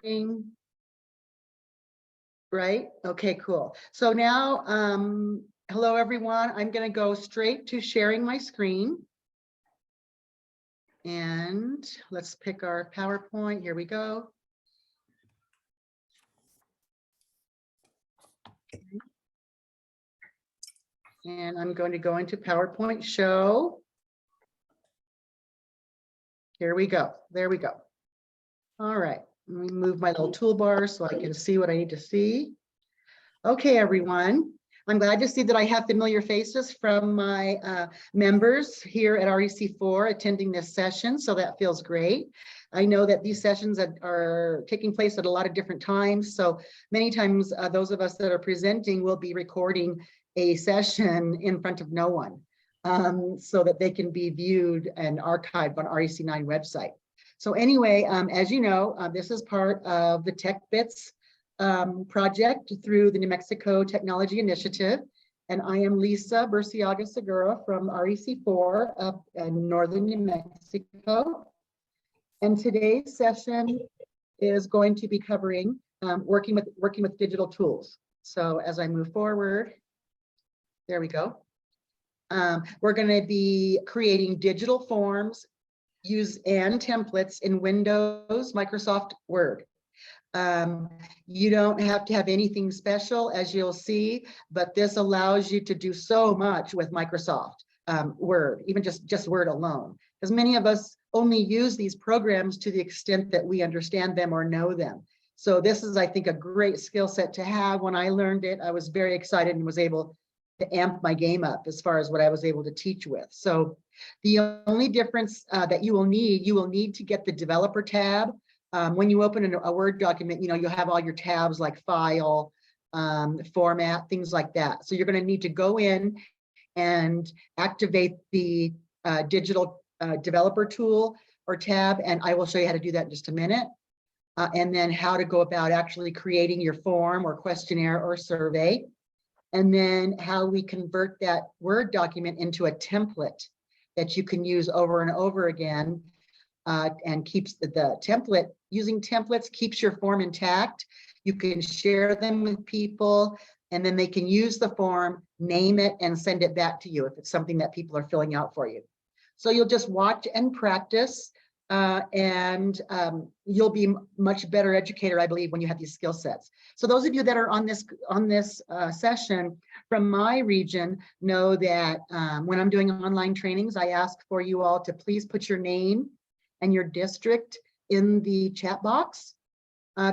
recording, right? Okay, cool. So now, hello everyone. I'm going to go straight to sharing my screen. And let's pick our PowerPoint. Here we go. And I'm going to go into PowerPoint show. Here we go. There we go. All right. Let me move my little toolbar so I can see what I need to see. Okay, everyone. I'm glad to see that I have familiar faces from my members here at REC4 attending this session, so that feels great. I know that these sessions are taking place at a lot of different times, so many times those of us that are presenting will be recording a session in front of no one, so that they can be viewed and archived on REC9 website. So anyway, as you know, this is part of the TechBits project through the New Mexico Technology Initiative. And I am Lisa Burciaga Segura from REC4 up in northern New Mexico. And today's session is going to be covering working with digital tools. So as I move forward, there we go. We're going to be creating digital forms, and templates in Windows, Microsoft Word. You don't have to have anything special, as you'll see, but this allows you to do so much with Microsoft Word, even just Word alone, because many of us only use these programs to the extent that we understand them or know them. So this is, I think, a great skill set to have. When I learned it, I was very excited and was able to amp my game up as far as what I was able to teach with. So the only difference that you will need to get the developer tab. When you open a Word document, you'll have all your tabs like file, format, things like that. So you're going to need to go in and activate the digital developer tool or tab, and I will show you how to do that in just a minute. And then how to go about actually creating your form or questionnaire or survey. And then how we convert that Word document into a template that you can use over and over again, and keeps the template. Using templates keeps your form intact. You can share them with people, and then they can use the form, name it, and send it back to you if it's something that people are filling out for you. So you'll just watch and practice, and you'll be much better educator, I believe, when you have these skill sets. So those of you that are on this session from my region know that when I'm doing online trainings, I ask for you all to please put your name and your district in the chat box,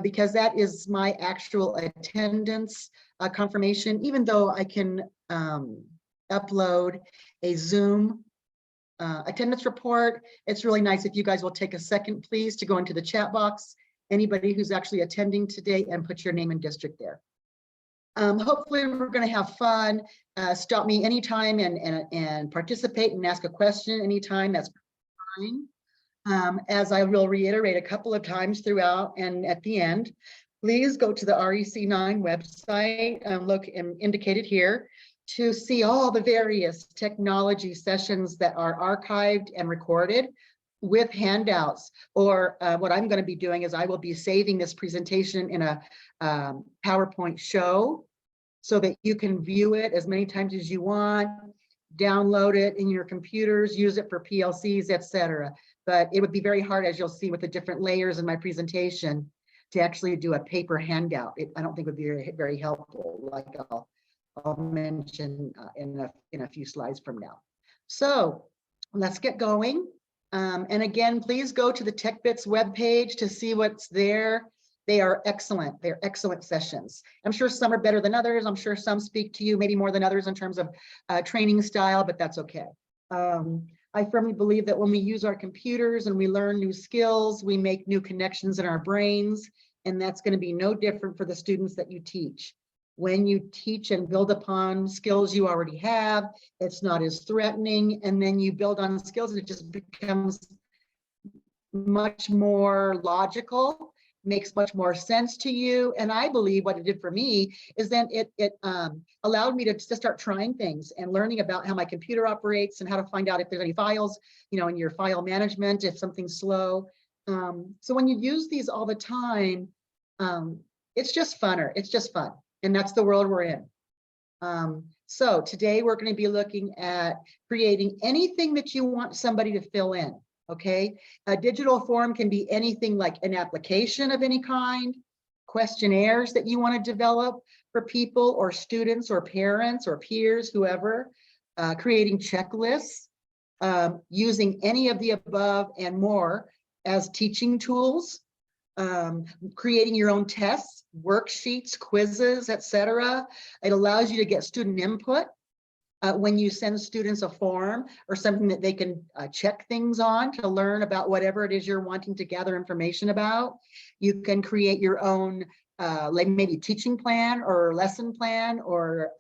because that is my actual attendance confirmation. Even though I can upload a Zoom attendance report, it's really nice if you guys will take a second, please, to go into the chat box, anybody who's actually attending today, and put your name and district there. Hopefully we're going to have fun. Stop me anytime and participate and ask a question anytime. That's fine. As I will reiterate a couple of times throughout and at the end, please go to the REC9 website and look indicated here to see all the various technology sessions that are archived and recorded with handouts. Or what I'm going to be doing is I will be saving this presentation in a PowerPoint show so that you can view it as many times as you want, download it in your computers, use it for PLCs, etc. But it would be very hard, as you'll see with the different layers in my presentation, to actually do a paper handout. I don't think would be very, very helpful, like I'll mention in a few slides from now. So let's get going. And again, please go to the TechBits webpage to see what's there. They are excellent. They're excellent sessions. I'm sure some are better than others. I'm sure some speak to you maybe more than others in terms of training style, but that's okay. I firmly believe that when we use our computers and we learn new skills, we make new connections in our brains, and that's going to be no different for the students that you teach. When you teach and build upon skills you already have, it's not as threatening, and then you build on skills and it just becomes much more logical, makes much more sense to you. And I believe what it did for me is then it allowed me to just start trying things and learning about how my computer operates and how to find out if there's any files, in your file management, if something's slow. So when you use these all the time, It's just funner. It's just fun. And that's the world we're in. So today we're going to be looking at creating anything that you want somebody to fill in. Okay. A digital form can be anything like an application of any kind, questionnaires that you want to develop for people or students or parents or peers, whoever, creating checklists, using any of the above and more as teaching tools, creating your own tests, worksheets, quizzes, etc. It allows you to get student input when you send students a form or something that they can check things on to learn about whatever it is you're wanting to gather information about. You can create your own like maybe teaching plan or lesson plan or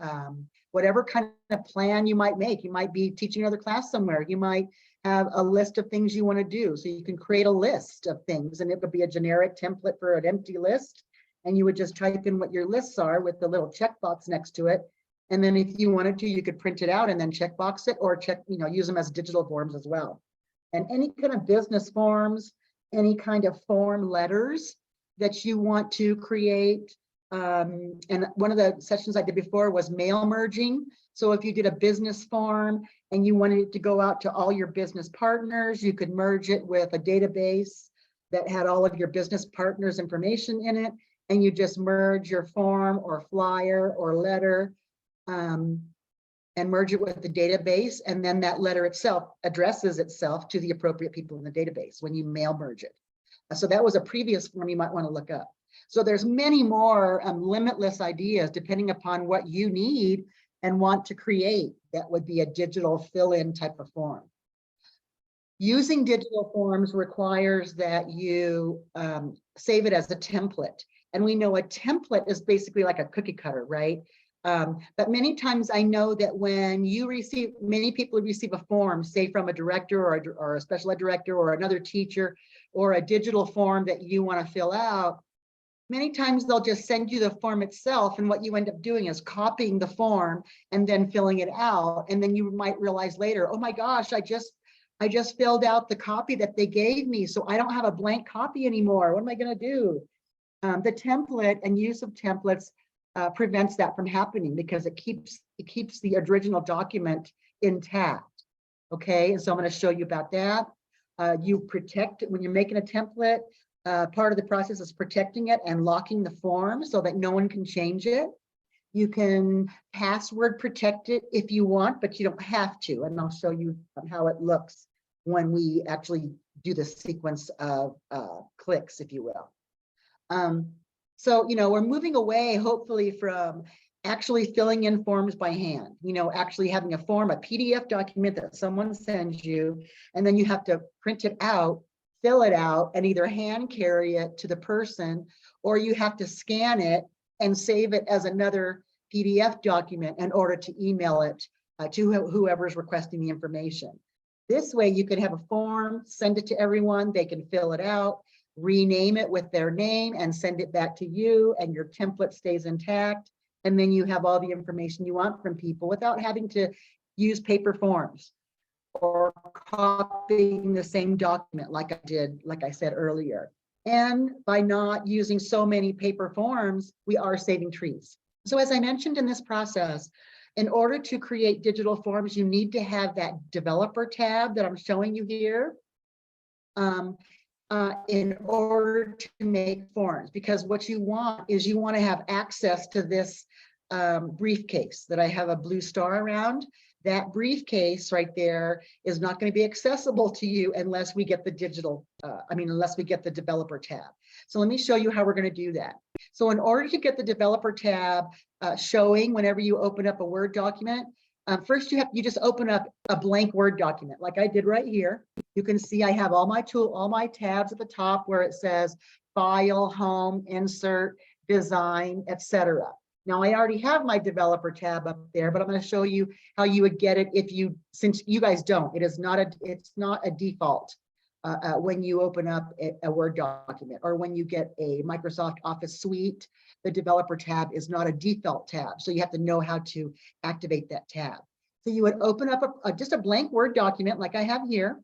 whatever kind of plan you might make. You might be teaching another class somewhere. You might have a list of things you want to do. So you can create a list of things, and it would be a generic template for an empty list. And you would just type in what your lists are with the little checkbox next to it. And then if you wanted to, you could print it out and then checkbox it, or use them as digital forms as well. And any kind of business forms, any kind of form letters that you want to create. And one of the sessions I did before was mail merging. So if you did a business form and you wanted it to go out to all your business partners, you could merge it with a database that had all of your business partners' information in it. And you just merge your form or flyer or letter and merge it with the database. And then that letter itself addresses itself to the appropriate people in the database when you mail merge it. So that was a previous form you might want to look up. So there's many more limitless ideas depending upon what you need and want to create. That would be a digital fill-in type of form. Using digital forms requires that you save it as a template. And we know a template is basically like a cookie cutter, right? But many times I know that when you receive, many people receive a form, say from a director or a special ed director or another teacher, or a digital form that you want to fill out, many times they'll just send you the form itself. And what you end up doing is copying the form and then filling it out. And then you might realize later, oh my gosh, I just filled out the copy that they gave me. So I don't have a blank copy anymore. What am I going to do? The template and use of templates prevents that from happening because it keeps the original document intact. Okay, and so I'm going to show you about that. You protect when you're making a template. Part of the process is protecting it and locking the form so that no one can change it. You can password protect it if you want, but you don't have to. And I'll show you how it looks when we actually do the sequence of clicks, if you will. So, we're moving away, hopefully, from actually filling in forms by hand, actually having a form, a PDF document that someone sends you, and then you have to print it out, fill it out, and either hand carry it to the person, or you have to scan it and save it as another PDF document in order to email it to whoever's requesting the information. This way you can have a form, send it to everyone, they can fill it out, rename it with their name and send it back to you, and your template stays intact. And then you have all the information you want from people without having to use paper forms or copying the same document like I said earlier. And by not using so many paper forms, we are saving trees. So as I mentioned in this process, in order to create digital forms, you need to have that developer tab that I'm showing you here. In order to make forms, because what you want is you want to have access to this briefcase that I have a blue star around. That briefcase right there is not going to be accessible to you unless we get the unless we get the developer tab. So let me show you how we're going to do that. So in order to get the developer tab showing whenever you open up a Word document, first you just open up a blank Word document like I did right here. You can see I have all my tabs at the top where it says File, Home, Insert, Design, etc. Now I already have my developer tab up there, but I'm going to show you how you would get it since you guys don't. It's not a default when you open up a Word document, or when you get a Microsoft Office suite, the developer tab is not a default tab. So you have to know how to activate that tab. So you would open up just a blank Word document like I have here.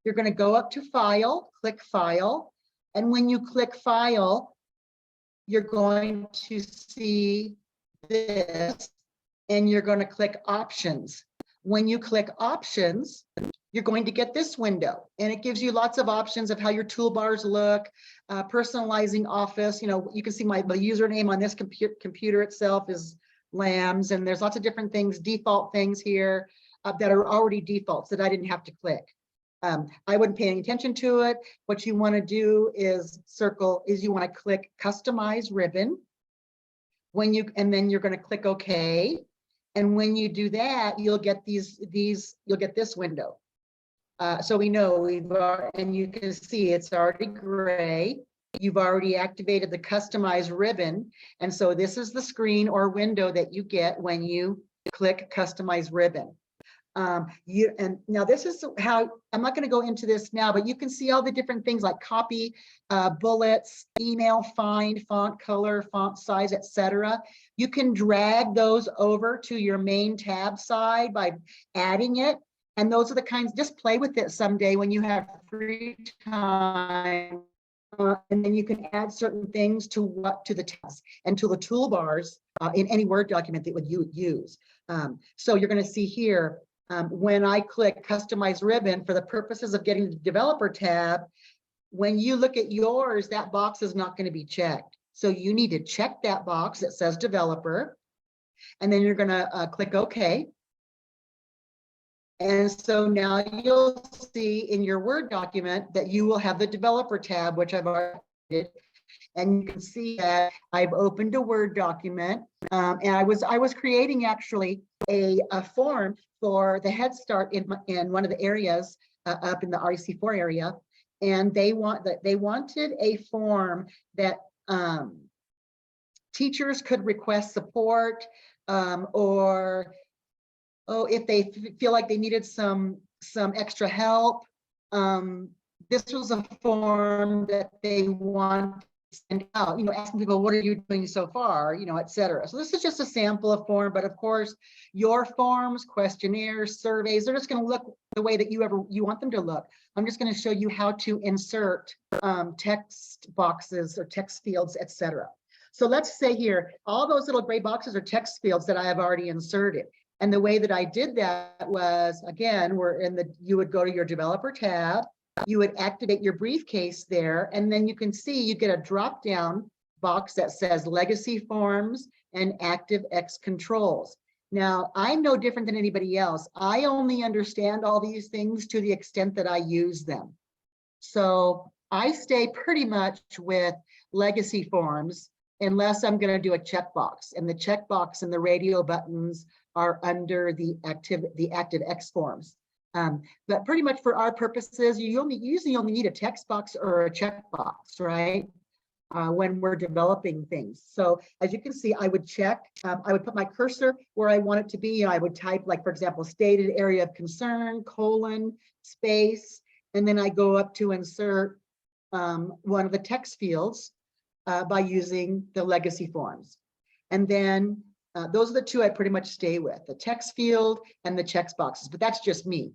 You're going to go up to File, click File. And when you click File, you're going to see this, and you're going to click options. When you click options, you're going to get this window, and it gives you lots of options of how your toolbars look, personalizing Office. You know, you can see my username on this computer itself is Lambs, and there's lots of different things, default things here that are already defaults that I didn't have to click. I wouldn't pay any attention to it. What you want to do is you want to click customize ribbon. And then you're going to click OK. And when you do that, you'll get you'll get this window. So we know and you can see it's already gray. You've already activated the customize ribbon. And so this is the screen or window that you get when you click customize ribbon. And now this is how, I'm not going to go into this now, but you can see all the different things like copy, bullets, email, find, font color, font size, etc. You can drag those over to your main tab side by adding it. And those are the kinds, just play with it someday when you have free time. And then you can add certain things to the tabs and to the toolbars in any Word document that you would use. So you're going to see here, when I click customize ribbon for the purposes of getting the developer tab, when you look at yours, that box is not going to be checked. So you need to check that box that says developer, and then you're going to click OK. And so now you'll see in your Word document that you will have the developer tab, which I've already did. And you can see that I've opened a Word document, and I was creating actually a form for the Head Start in one of the areas up in the REC4 area, and they wanted a form that teachers could request support, or if they feel like they needed some extra help. This was a form that they want to send out, asking people, what are you doing so far, etc. So this is just a sample of form, but of course, your forms, questionnaires, surveys, they're just going to look the way that you want them to look. I'm just going to show you how to insert text boxes or text fields, etc. So let's say here, all those little gray boxes are text fields that I have already inserted. And the way that I did that was, again, you would go to your developer tab, you would activate your briefcase there, and then you can see you get a drop-down box that says legacy forms and ActiveX controls. Now, I'm no different than anybody else. I only understand all these things to the extent that I use them. So I stay pretty much with legacy forms unless I'm going to do a checkbox, and the checkbox and the radio buttons are under the ActiveX forms. But pretty much for our purposes, you usually only need a text box or a checkbox, right? When we're developing things. So as you can see, I would check, I would put my cursor where I want it to be. I would type, like, for example, stated area of concern, colon, space, and then I go up to insert one of the text fields by using the legacy forms. And then those are the two I pretty much stay with, the text field and the check boxes, but that's just me.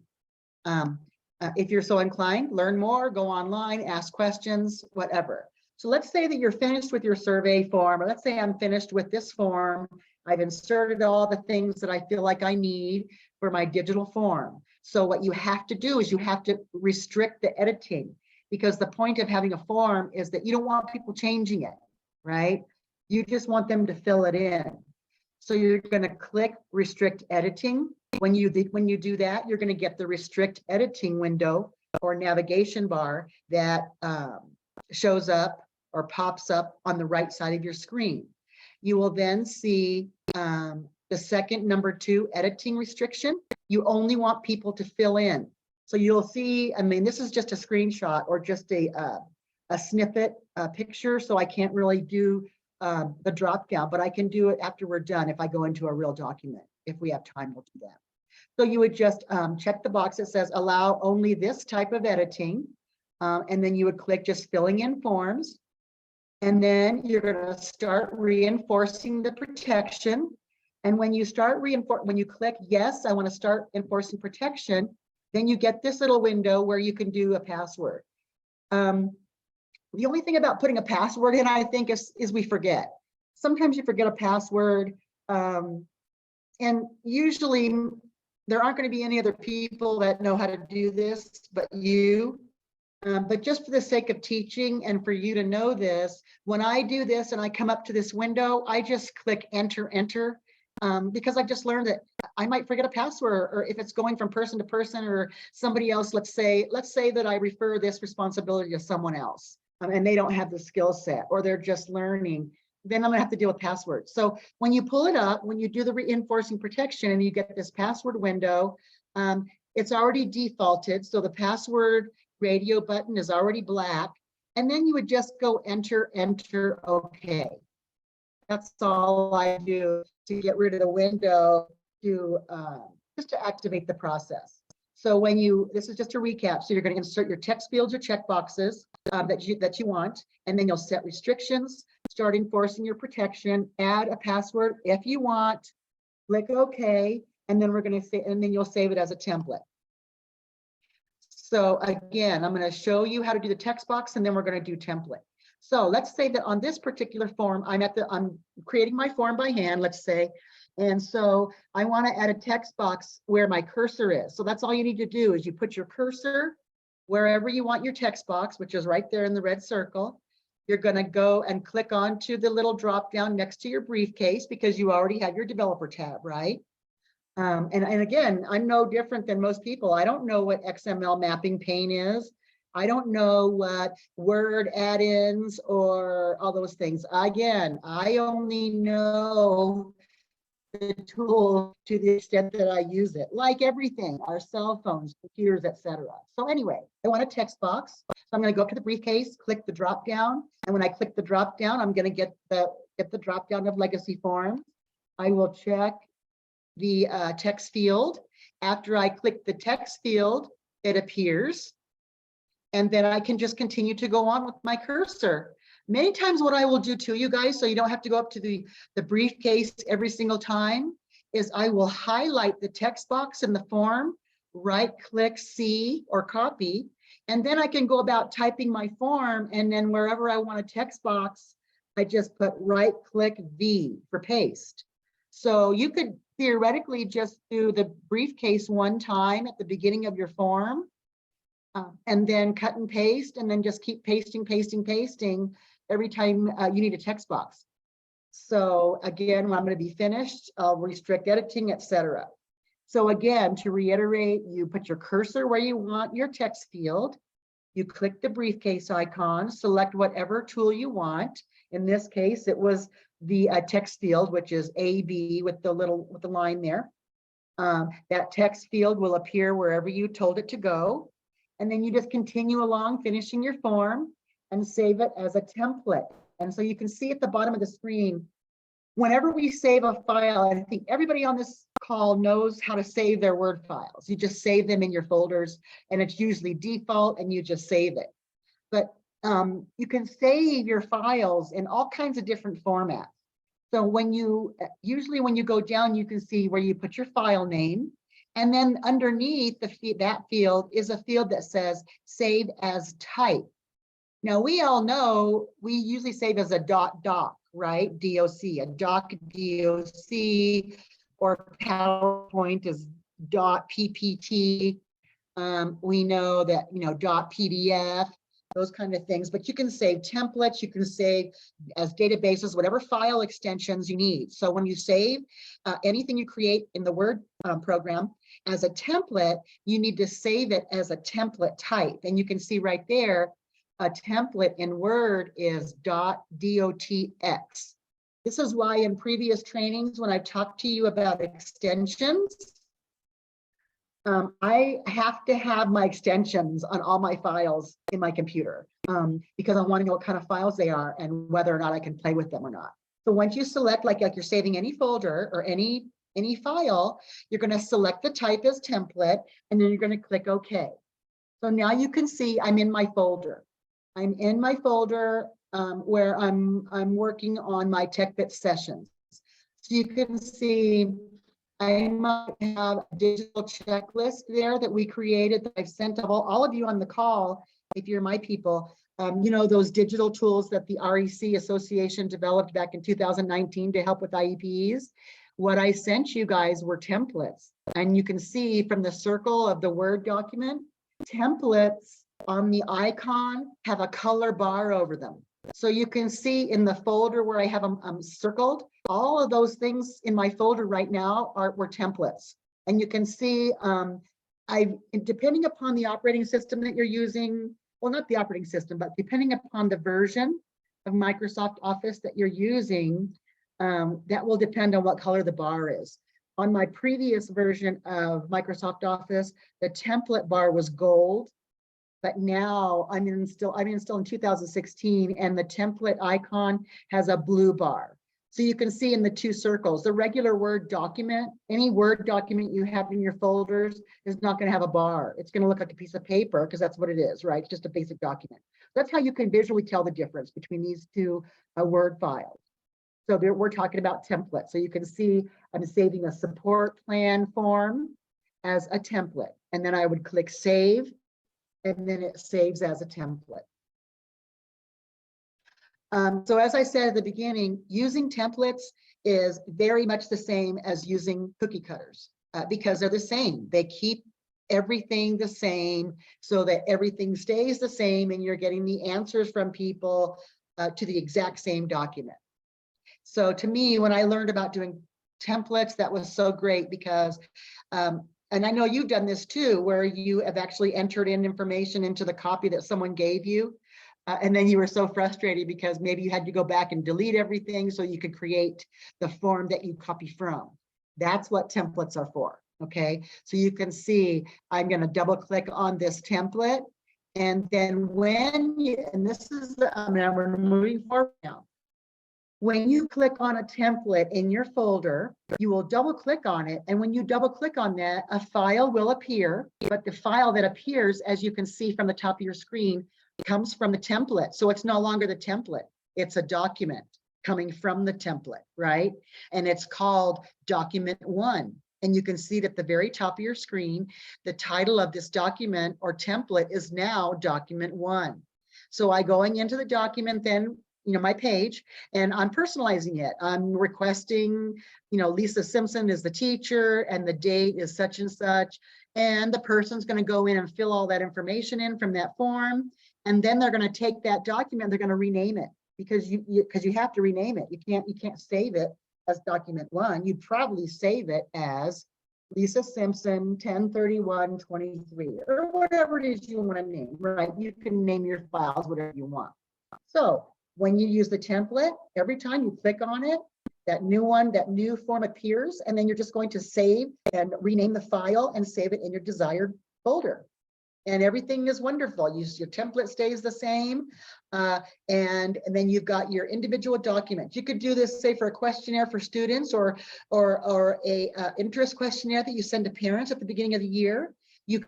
If you're so inclined, learn more, go online, ask questions, whatever. So let's say that you're finished with your survey form, or let's say I'm finished with this form. I've inserted all the things that I feel like I need for my digital form. So what you have to do is you have to restrict the editing, because the point of having a form is that you don't want people changing it, right? You just want them to fill it in. So you're going to click restrict editing. When you do that, you're going to get the restrict editing window or navigation bar that shows up or pops up on the right side of your screen. You will then see the second number 2 editing restriction. You only want people to fill in. So you'll see, I mean, this is just a screenshot or just a snippet picture, so I can't really do the drop down, but I can do it after we're done. If I go into a real document, if we have time, we'll do that. So you would just check the box that says allow only this type of editing, and then you would click just filling in forms, and then you're going to start reinforcing the protection. And when you start when you click yes, I want to start enforcing protection, then you get this little window where you can do a password. The only thing about putting a password in, I think, is we forget. Sometimes you forget a password. And usually there aren't going to be any other people that know how to do this but you. But just for the sake of teaching and for you to know this, when I do this and I come up to this window, I just click enter, enter, because I've just learned that I might forget a password, or if it's going from person to person or somebody else, let's say that I refer this responsibility to someone else, and they don't have the skill set, or they're just learning, then I'm gonna have to deal with passwords. So when you pull it up, when you do the reinforcing protection and you get this password window, it's already defaulted. So the password radio button is already black. And then you would just go enter, enter, okay. That's all I do to get rid of the window, to just to activate the process. So when this is just a recap. So you're going to insert your text fields or check boxes that you want, and then you'll set restrictions, start enforcing your protection, add a password if you want, click OK, and then we're going to say, and then you'll save it as a template. So again, I'm going to show you how to do the text box, and then we're going to do template. So let's say that on this particular form, I'm creating my form by hand, let's say, and so I want to add a text box where my cursor is. So that's all you need to do, is you put your cursor wherever you want your text box, which is right there in the red circle. You're going to go and click onto the little drop down next to your briefcase, because you already have your developer tab, right? And again, I'm no different than most people. I don't know what XML mapping pane is. I don't know what Word add-ins or all those things. Again, I only know the tool to the extent that I use it, like everything, our cell phones, computers, etc. So anyway, I want a text box. So I'm going to go up to the briefcase, click the drop down. And when I click the drop down, I'm going to get the drop down of legacy forms. I will check the text field. After I click the text field, it appears. And then I can just continue to go on with my cursor. Many times what I will do to you guys, so you don't have to go up to the briefcase every single time, is I will highlight the text box in the form, right click C or copy, and then I can go about typing my form, and then wherever I want a text box, I just put right click V for paste. So you could theoretically just do the briefcase one time at the beginning of your form, and then cut and paste, and then just keep pasting, pasting, pasting every time you need a text box. So again, when I'm going to be finished, I'll restrict editing, etc. So again, to reiterate, you put your cursor where you want your text field. You click the briefcase icon, select whatever tool you want. In this case, it was the text field, which is AB with the line there. That text field will appear wherever you told it to go. And then you just continue along, finishing your form, and save it as a template. And so you can see at the bottom of the screen, whenever we save a file, and I think everybody on this call knows how to save their Word files. You just save them in your folders, and it's usually default, and you just save it. But you can save your files in all kinds of different formats. So usually when you go down, you can see where you put your file name. And then underneath that field is a field that says save as type. Now we all know we usually save as a .doc, right? DOC, a doc DOC, or PowerPoint is .ppt. We know that, .pdf, those kind of things, but you can save templates, you can save as databases, whatever file extensions you need. So when you save anything you create in the Word program as a template, you need to save it as a template type. And you can see right there, a template in Word is .docx. This is why in previous trainings, when I've talked to you about extensions, I have to have my extensions on all my files in my computer because I want to know what kind of files they are and whether or not I can play with them or not. So once you select, like you're saving any folder or any file, you're going to select the type as template, and then you're going to click OK. So now you can see I'm in my folder. I'm in my folder where I'm working on my TechBits sessions. So you can see I might have a digital checklist there that we created that I've sent to all of you on the call, if you're my people, You know, those digital tools that the REC Association developed back in 2019 to help with IEPs. What I sent you guys were templates. And you can see from the circle of the Word document, templates on the icon have a color bar over them. So you can see in the folder where I have them circled, all of those things in my folder right now were templates. And you can see, depending upon the operating system that you're using, well, not the operating system, but depending upon the version of Microsoft Office that you're using, that will depend on what color the bar is. On my previous version of Microsoft Office, the template bar was gold, but now I'm in still in 2016, and the template icon has a blue bar. So you can see in the two circles, the regular Word document, any Word document you have in your folders is not going to have a bar. It's going to look like a piece of paper because that's what it is, right? It's just a basic document. That's how you can visually tell the difference between these two Word files. So we're talking about templates. So you can see I'm saving a support plan form as a template. And then I would click save, and then it saves as a template. So as I said at the beginning, using templates is very much the same as using cookie cutters because they're the same. They keep everything the same so that everything stays the same and you're getting the answers from people to the exact same document. So to me, when I learned about doing templates, that was so great because, and I know you've done this too, where you have actually entered in information into the copy that someone gave you. And then you were so frustrated because maybe you had to go back and delete everything so you could create the form that you copy from. That's what templates are for, okay? So you can see, I'm gonna double click on this template. And then when you, and this is, we're moving forward now. When you click on a template in your folder, you will double click on it. And when you double click on that, a file will appear, but the file that appears, as you can see from the top of your screen, comes from the template. So it's no longer the template, it's a document coming from the template, right? And it's called document 1. And you can see it at the very top of your screen, the title of this document or template is now document 1. So I going into the document, then, you know, my page, and I'm personalizing it. I'm requesting, you know, Lisa Simpson is the teacher and the date is such and such. And the person's going to go in and fill all that information in from that form. And then they're going to take that document, they're going to rename it because you have to rename it. You can't save it as document 1. You'd probably save it as Lisa Simpson 10/31/23 or whatever it is you want to name, right? You can name your files whatever you want. So when you use the template, every time you click on it, that new form appears, and then you're just going to save and rename the file and save it in your desired folder. And everything is wonderful. Your template stays the same. And then you've got your individual documents. You could do this, say, for a questionnaire for students or a interest questionnaire that you send to parents at the beginning of the year. You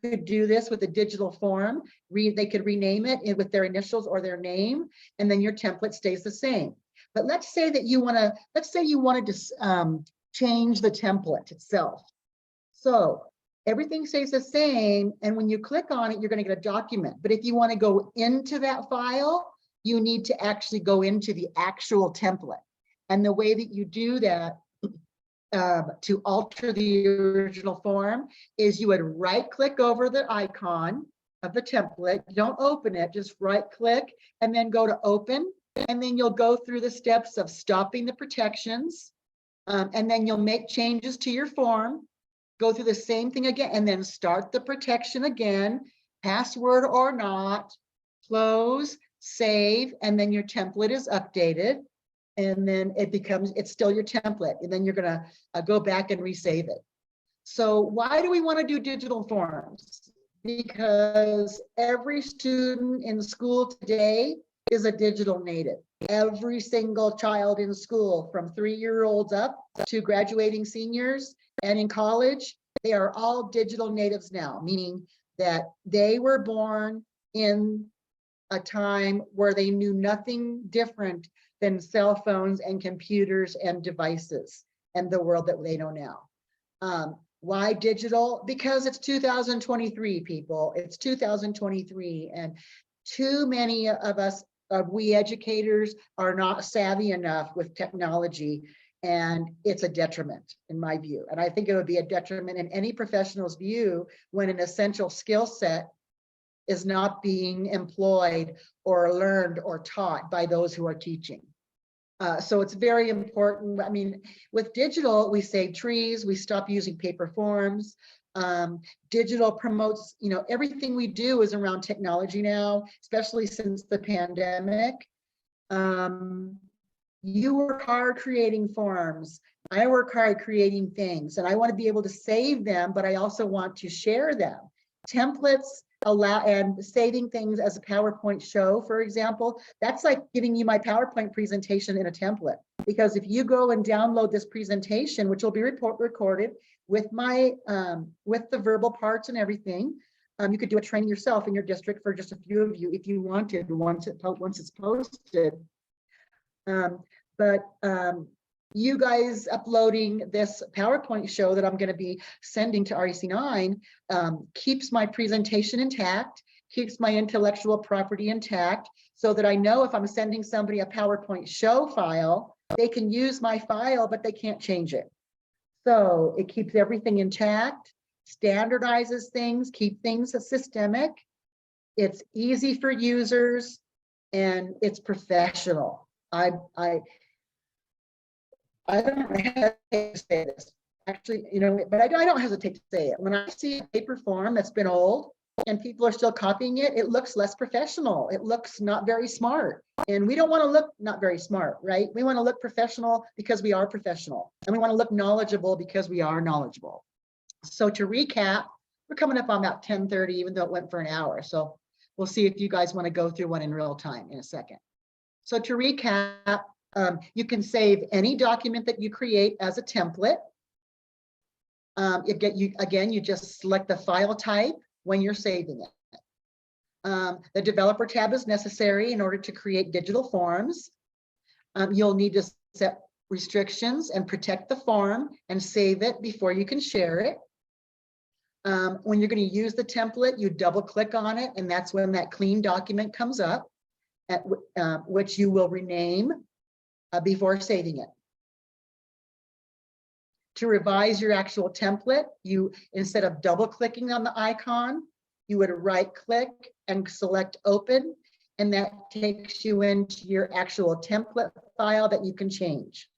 could do this with a digital form. They could rename it with their initials or their name, and then your template stays the same. But let's say that you wanted to change the template itself. So everything stays the same, and when you click on it, you're going to get a document. But if you want to go into that file, you need to actually go into the actual template. And the way that you do that to alter the original form is you would right-click over the icon of the template. Don't open it, just right-click and then go to open. And then you'll go through the steps of stopping the protections, and then you'll make changes to your form. Go through the same thing again, and then start the protection again, password or not, close, save, and then your template is updated. And then it's still your template. And then you're gonna go back and resave it. So why do we want to do digital forms? Because every student in school today is a digital native. Every single child in school, from 3-year-olds up to graduating seniors and in college, they are all digital natives now, meaning that they were born in a time where they knew nothing different than cell phones and computers and devices and the world that they know now. Why digital? Because it's 2023, people. It's 2023, and Too many of us, we educators, are not savvy enough with technology, and it's a detriment in my view. And I think it would be a detriment in any professional's view when an essential skill set is not being employed or learned or taught by those who are teaching. So it's very important. I mean, with digital, we save trees, we stop using paper forms. Digital promotes, you know, everything we do is around technology now, especially since the pandemic. You work hard creating forms. I work hard creating things, and I want to be able to save them, but I also want to share them. Templates allow, and saving things as a PowerPoint show, for example, that's like giving you my PowerPoint presentation in a template. Because if you go and download this presentation, which will be recorded with my with the verbal parts and everything, you could do a training yourself in your district for just a few of you if you wanted once it's posted. You guys uploading this PowerPoint show that I'm going to be sending to REC9 keeps my presentation intact, keeps my intellectual property intact, so that I know if I'm sending somebody a PowerPoint show file, they can use my file, but they can't change it. So it keeps everything intact, standardizes things, keep things systemic. It's easy for users, and it's professional. I don't hesitate to say this, actually, you know, but I don't hesitate to say it. When I see a paper form that's been old and people are still copying it, it looks less professional. It looks not very smart. And we don't want to look not very smart, right? We want to look professional because we are professional. And we want to look knowledgeable because we are knowledgeable. So to recap, we're coming up on about 10:30, even though it went for an hour. So we'll see if you guys want to go through one in real time in a second. So to recap, you can save any document that you create as a template. You just select the file type when you're saving it. The developer tab is necessary in order to create digital forms. You'll need to set restrictions and protect the form and save it before you can share it. When you're going to use the template, you double click on it, and that's when that clean document comes up, which you will rename before saving it. To revise your actual template, you, instead of double clicking on the icon, you would right click and select open, and that takes you into your actual template file that you can change.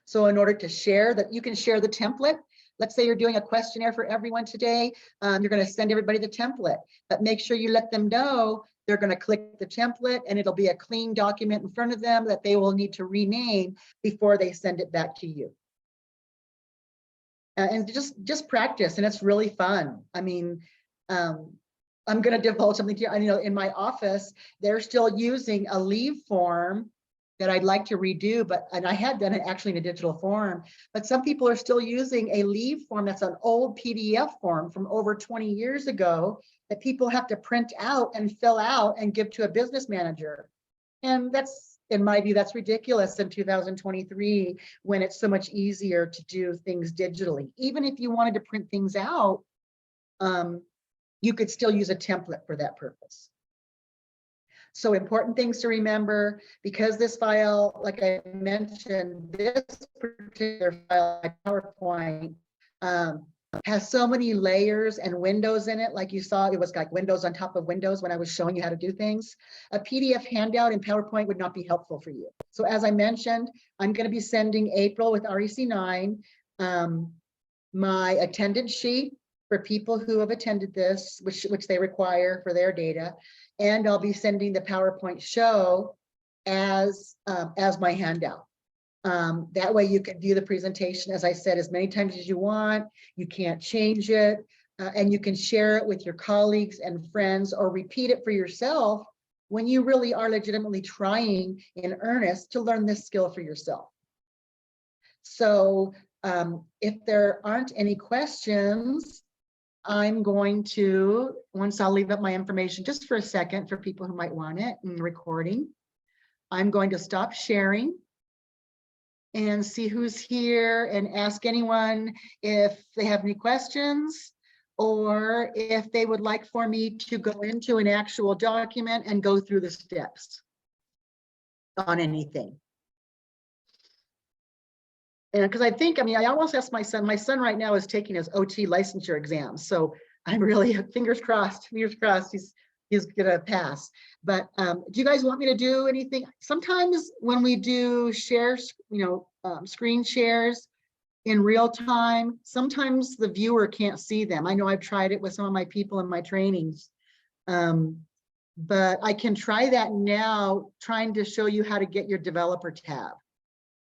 So in order to share that, you can share the template. Let's say you're doing a questionnaire for everyone today. You're going to send everybody the template, but make sure you let them know they're going to click the template and it'll be a clean document in front of them that they will need to rename before they send it back to you. And just practice, and it's really fun. I mean, I'm going to divulge something to you. I know in my office, they're still using a leave form that I'd like to redo, and I had done it actually in a digital form, but some people are still using a leave form that's an old PDF form from over 20 years ago that people have to print out and fill out and give to a business manager. And that's, in my view, that's ridiculous in 2023 when it's so much easier to do things digitally. Even if you wanted to print things out, you could still use a template for that purpose. So important things to remember, because this file, like I mentioned, this particular file, PowerPoint, has so many layers and windows in it. Like you saw, it was like windows on top of windows when I was showing you how to do things. A PDF handout in PowerPoint would not be helpful for you. So as I mentioned, I'm going to be sending April with REC9 my attendance sheet for people who have attended this, which they require for their data. And I'll be sending the PowerPoint show as my handout. That way you can view the presentation, as I said, as many times as you want. You can't change it, and you can share it with your colleagues and friends or repeat it for yourself when you really are legitimately trying in earnest to learn this skill for yourself. So if there aren't any questions, I'm going to, I'll leave up my information just for a second for people who might want it in the recording. I'm going to stop sharing and see who's here and ask anyone if they have any questions or if they would like for me to go into an actual document and go through the steps on anything. And because I think, I mean, I almost asked my son right now is taking his OT licensure exam. So I'm really, fingers crossed, he's gonna pass. But do you guys want me to do anything? Sometimes when we do shares, screen shares in real time, sometimes the viewer can't see them. I know I've tried it with some of my people in my trainings. But I can try that now, trying to show you how to get your developer tab.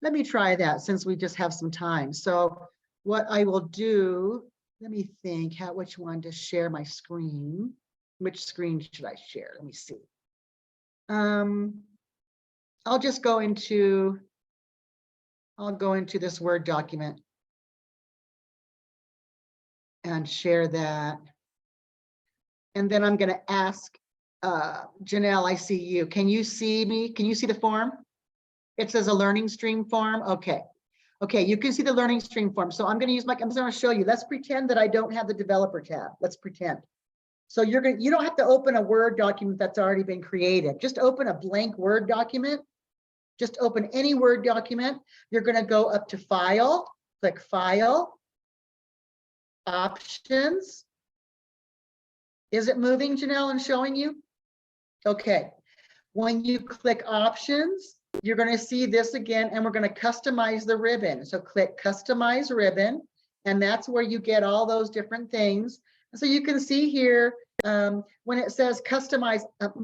Let me try that since we just have some time. So what I will do, let me think which one to share my screen. Which screen should I share? Let me see. I'll just go into, this Word document and share that. And then I'm going to ask Janelle, I see you. Can you see me? Can you see the form? It says a learning stream form. Okay. Okay, you can see the learning stream form. So I'm going to use I'm going to show you. Let's pretend that I don't have the developer tab. Let's pretend. So you don't have to open a Word document that's already been created. Just open a blank Word document. Just open any Word document. You're going to go up to File, click File, Options. Is it moving, Janelle, and showing you? Okay. When you click Options, you're going to see this again, and we're going to customize the ribbon. So click Customize Ribbon, and that's where you get all those different things. So you can see here, when it says customize,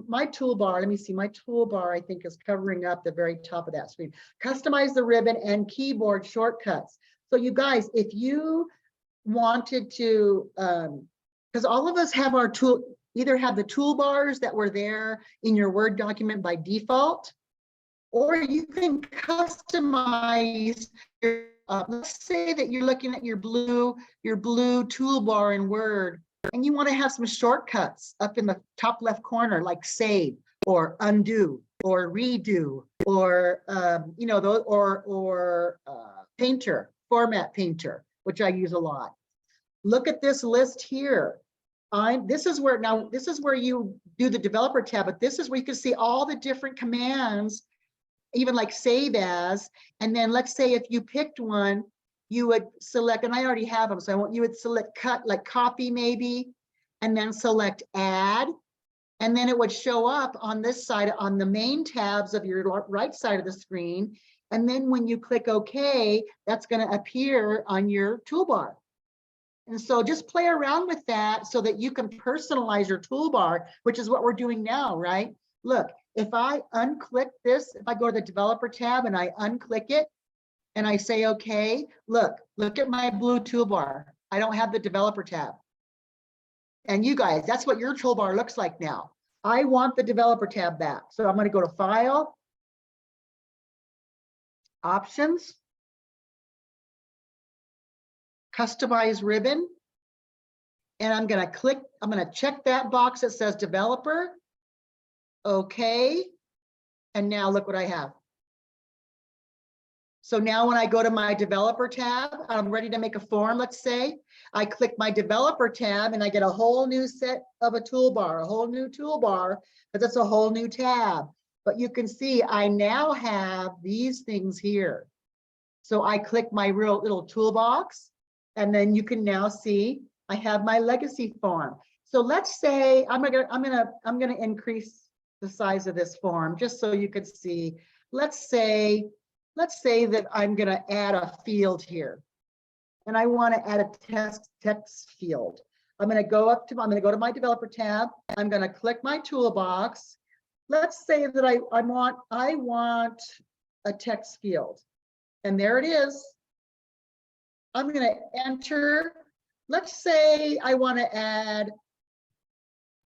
my toolbar, let me see, my toolbar I think is covering up the very top of that screen. Customize the ribbon and keyboard shortcuts. So you guys, if you wanted to, because all of us have our either have the toolbars that were there in your Word document by default, or you can customize your, let's say that you're looking at your blue toolbar in Word, and you want to have some shortcuts up in the top left corner, like save or undo or redo, or Painter, Format Painter, which I use a lot. Look at this list here. This is where you do the developer tab, but this is where you can see all the different commands, even like save as, and then let's say if you picked one, you would select, and I already have them, so you would select cut, like copy maybe, and then select add, and then it would show up on this side on the main tabs of your right side of the screen. And then when you click OK, that's going to appear on your toolbar. And so just play around with that so that you can personalize your toolbar, which is what we're doing now, right? Look, if I unclick this, if I go to the developer tab and I unclick it and I say, okay, look at my blue toolbar. I don't have the developer tab. And you guys, that's what your toolbar looks like now. I want the developer tab back. So I'm going to go to File, Options, Customize Ribbon, and I'm going to check that box that says Developer. Okay. And now look what I have. So now when I go to my developer tab, I'm ready to make a form, let's say. I click my developer tab and I get a whole new set of a toolbar, a whole new toolbar, because it's a whole new tab. But you can see I now have these things here. So I click my real little toolbox, and then you can now see I have my legacy form. So let's say I'm gonna increase the size of this form just so you could see. Let's say that I'm going to add a field here, and I want to add a text field. I'm going to go to my developer tab. I'm going to click my toolbox. Let's say that I want a text field, and there it is. I'm going to enter. Let's say I want to add.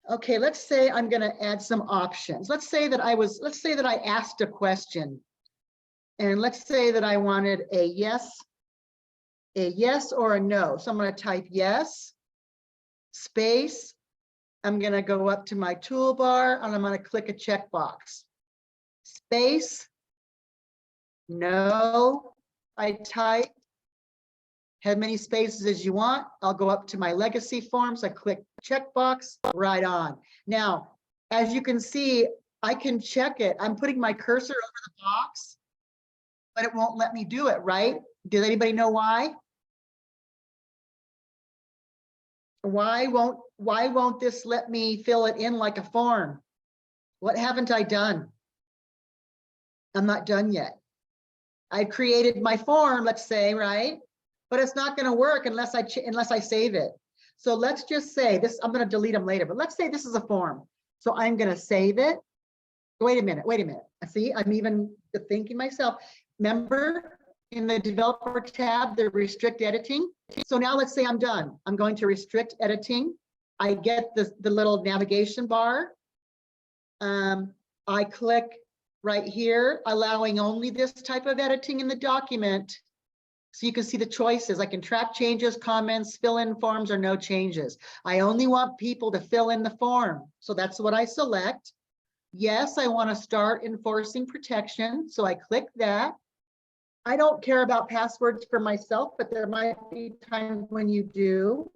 Okay, let's say I'm going to add some options. Let's say that I asked a question. And let's say that I wanted a yes or a no. So I'm going to type yes, space. I'm going to go up to my toolbar and I'm going to click a checkbox. Space, no, I type, have many spaces as you want. I'll go up to my legacy forms. I click checkbox, right on. Now, as you can see, I can check it. I'm putting my cursor over the box, but it won't let me do it, right? Does anybody know why? Why won't this let me fill it in like a form? What haven't I done? I'm not done yet. I created my form, let's say, right? But it's not going to work unless I save it. So let's just say this, I'm going to delete them later, but let's say this is a form. So I'm going to save it. Wait a minute. See, I'm even thinking myself. Remember in the developer tab, the restrict editing. So now let's say I'm done. I'm going to restrict editing. I get the little navigation bar. I click right here, allowing only this type of editing in the document. So you can see the choices. I can track changes, comments, fill in forms, or no changes. I only want people to fill in the form. So that's what I select. Yes, I want to start enforcing protection. So I click that. I don't care about passwords for myself, but there might be times when you do.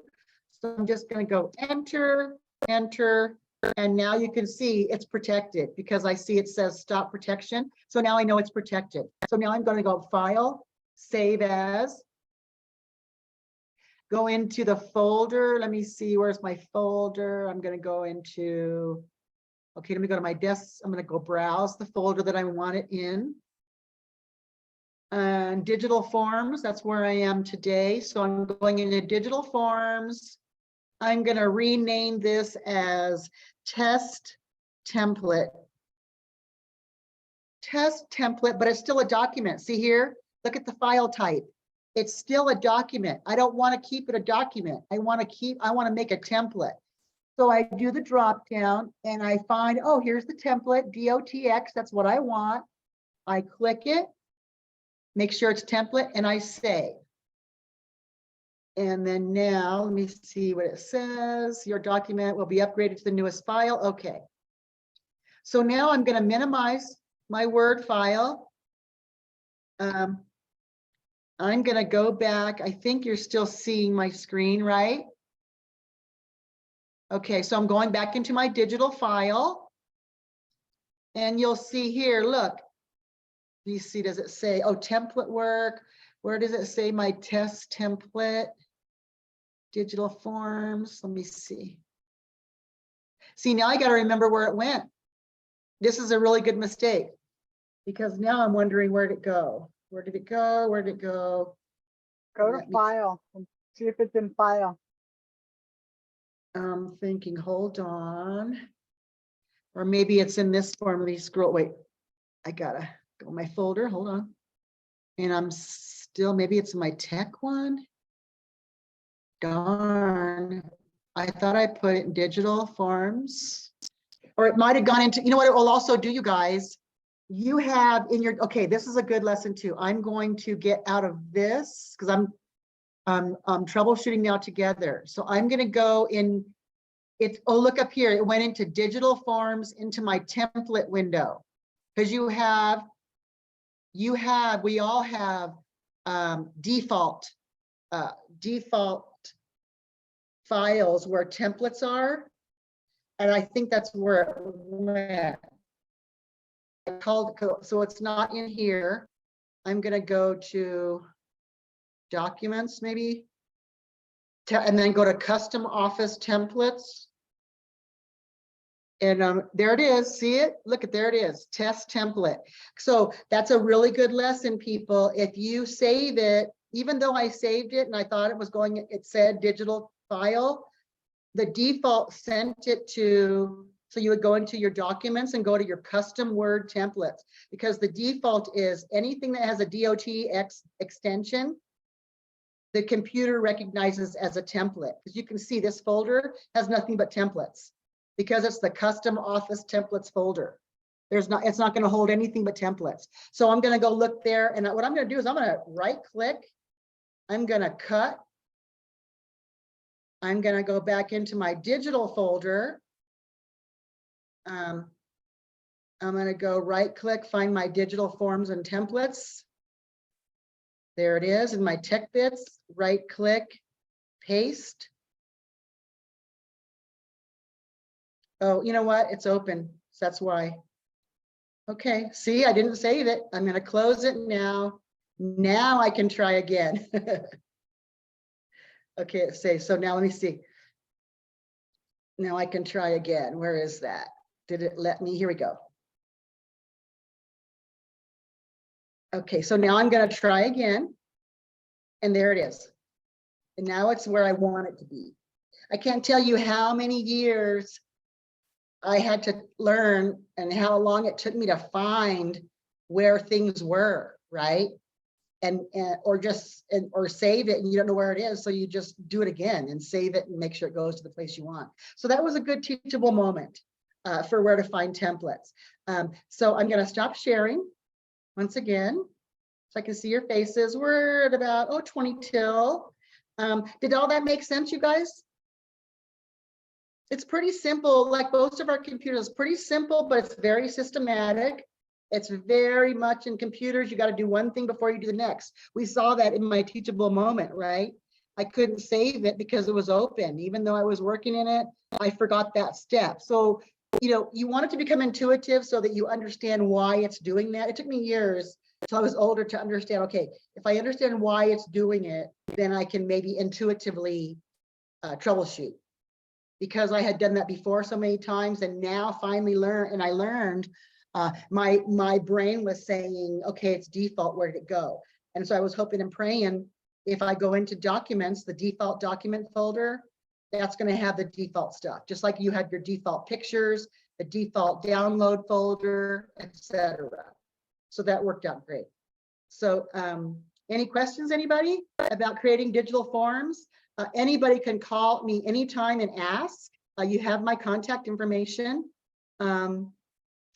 So I'm just going to go enter, enter. And now you can see it's protected because I see it says stop protection. So now I know it's protected. So now I'm going to go file, save as, go into the folder. Let me see, where's my folder? I'm going to go into, okay, let me go to my desk. I'm going to go browse the folder that I want it in. And digital forms, that's where I am today. So I'm going into digital forms. I'm going to rename this as test template. Test template, but it's still a document. See here, look at the file type. It's still a document. I don't want to keep it a document. I want to make a template. So I do the drop down and I find, oh, here's the template, DOTX, that's what I want. I click it, make sure it's template, and I save. And then now, let me see what it says. Your document will be upgraded to the newest file. Okay. So now I'm going to minimize my Word file. I'm going to go back. I think you're still seeing my screen, right? Okay, so I'm going back into my digital file. And you'll see here, look. You see, does it say, oh, template work? Where does it say my test template? Digital forms, let me see. See, now I got to remember where it went. This is a really good mistake because now I'm wondering where did it go? Where did it go? Where did it go? Go to file and see if it's in file. I'm thinking, hold on. Or maybe it's in this form. Let me scroll. Wait, I gotta go my folder. Hold on. And I'm still, maybe it's my tech one. Darn, I thought I put it in digital forms, or it might have gone into, you know what it will also do, you guys? You have in your, okay, this is a good lesson too. I'm going to get out of this because I'm troubleshooting now together. So I'm going to go in, it's, oh, look up here. It went into digital forms into my template window because we all have default files where templates are, and I think that's where it went. I called, so it's not in here. I'm going to go to documents maybe, and then go to custom office templates. And there it is. See it? Look at, there it is, test template. So that's a really good lesson, people. If you save it, even though I saved it and I thought it was going, it said digital file, the default sent it to, so you would go into your documents and go to your custom Word templates, because the default is anything that has a DOTX extension, the computer recognizes as a template. As you can see, this folder has nothing but templates because it's the custom office templates folder. It's not going to hold anything but templates. So I'm going to go look there, and what I'm going to do is I'm going to right click. I'm going to cut. I'm going to go back into my digital folder. I'm going to go right click, find my digital forms and templates. There it is in my tech bits, right click, paste. Oh, you know what? It's open. So that's why. Okay, see, I didn't save it. I'm going to close it now. Now I can try again. Okay, it saves. So now let me see. Now I can try again. Where is that? Did it let me? Here we go. Okay, so now I'm going to try again. And there it is. And now it's where I want it to be. I can't tell you how many years I had to learn and how long it took me to find where things were, right? And or save it and you don't know where it is, so you just do it again and save it and make sure it goes to the place you want. So that was a good teachable moment for where to find templates. So I'm going to stop sharing once again so I can see your faces. We're at about 20 till. Did all that make sense, you guys? It's pretty simple, like most of our computers, pretty simple, but it's very systematic. It's very much in computers. You got to do one thing before you do the next. We saw that in my teachable moment, right? I couldn't save it because it was open. Even though I was working in it, I forgot that step. So, you want it to become intuitive so that you understand why it's doing that. It took me years until I was older to understand, okay, if I understand why it's doing it, then I can maybe intuitively troubleshoot. Because I had done that before so many times, and now finally I learned my brain was saying, okay, it's default, where did it go? And so I was hoping and praying if I go into documents, the default document folder, that's going to have the default stuff, just like you had your default pictures, the default download folder, etc. So that worked out great. So any questions, anybody, about creating digital forms? Anybody can call me anytime and ask. You have my contact information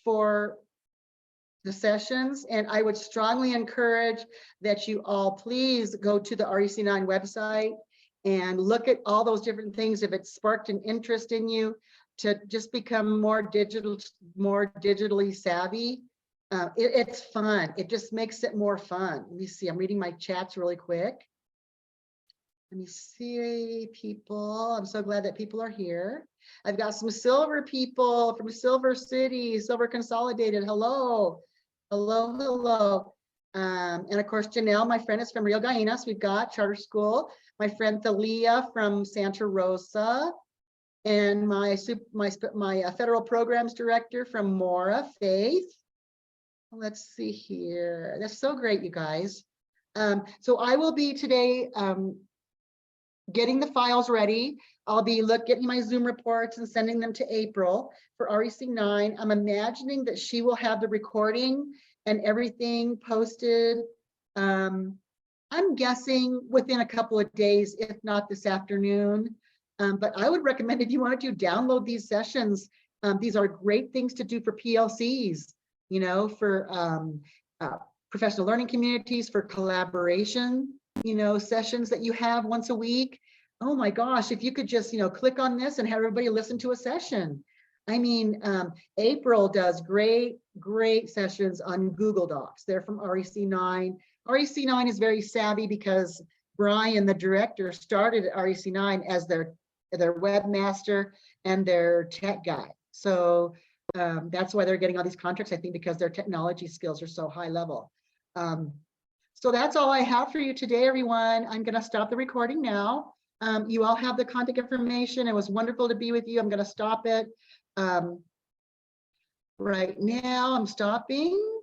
for the sessions, and I would strongly encourage that you all please go to the REC9 website and look at all those different things. If it sparked an interest in you to just become more digitally savvy, it's fun. It just makes it more fun. Let me see, I'm reading my chats really quick. Let me see people. I'm so glad that people are here. I've got some silver people from Silver City, Silver Consolidated. Hello, hello, hello. And of course, Janelle, my friend, is from Rio Gallinas. We've got charter school. My friend Thalia from Santa Rosa, and my federal programs director from Mora, Faith. Let's see here. That's so great, you guys. So I will be today getting the files ready. I'll be getting my Zoom reports and sending them to April for REC9. I'm imagining that she will have the recording and everything posted. I'm guessing within a couple of days, if not this afternoon. But I would recommend, if you want to download these sessions, these are great things to do for PLCs, for professional learning communities, for collaboration, sessions that you have once a week. Oh my gosh, if you could just, click on this and have everybody listen to a session. I mean, April does great sessions on Google Docs. They're from REC9. REC9 is very savvy because Brian, the director, started at REC9 as their webmaster and their tech guy. So that's why they're getting all these contracts, I think, because their technology skills are so high level. So that's all I have for you today, everyone. I'm going to stop the recording now. You all have the contact information. It was wonderful to be with you. I'm going to stop it right now. I'm stopping.